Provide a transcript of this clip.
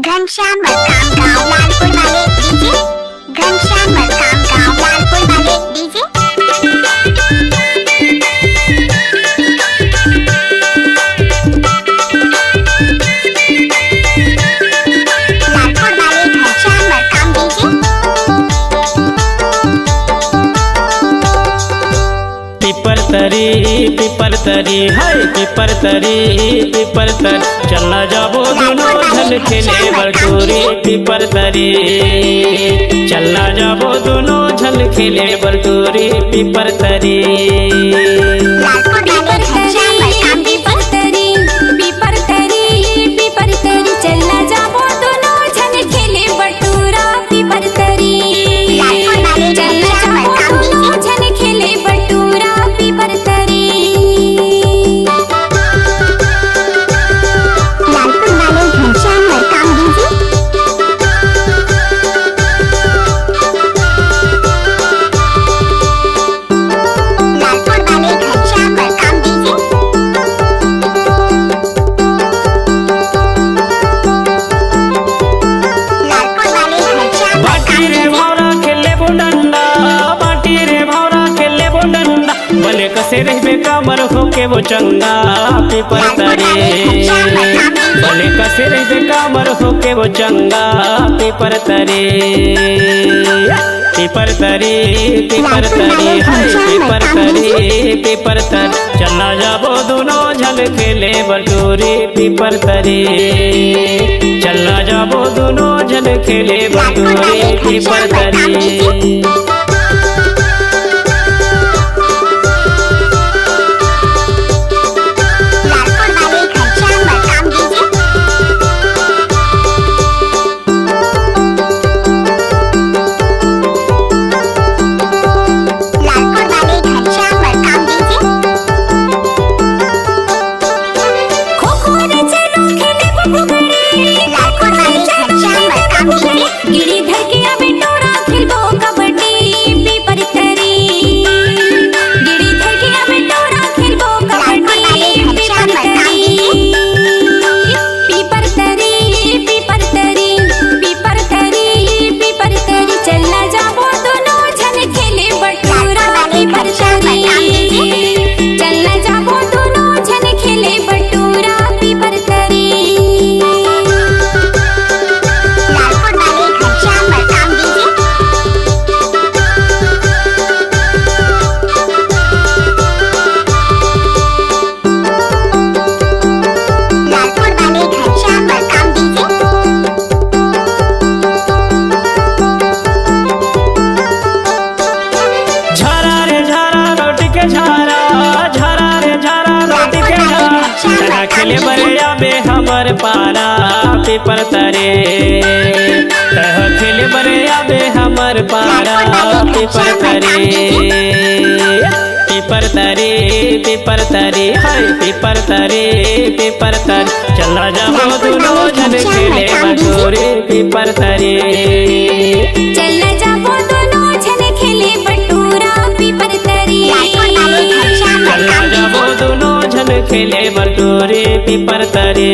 घनश्याम मरकाम गाँव लालपुर वाले डीजे। घनश्याम मरकाम गाँव लालपुर वाले डीजे। लालपुर वाले घनश्याम मरकाम डीजे। पीपर तरी हाय पीपर तर चलना जाबो दोनों झल खेले बरतोरी पीपर तरी चलना जाबो दोनों झल खेले बरतोरी पीपर तरी। कसे रहबे कामर होके वो चंगा पीपर तरी भले कसे रहबे कामर होके वो चंगा पीपर तरी हाय पीपर तर चलना जाबो दोनों झल खेले बरतोरी पीपर तरी चलना जाबो दोनों झल खेले बरतोरी पीपर तरी। खेले बरिया में हमर पारा पीपर तरे खेले बरिया में हमर पारा पीपर तरी हाय पीपर तर चलना जाबो दोनों झल खेले बरतोरी पीपर तरी चलना जाबो दोनों झल खेले बटूरा पीपर तरी चलना जाबो दोनों झल खेले बरतोरी पीपर तरी।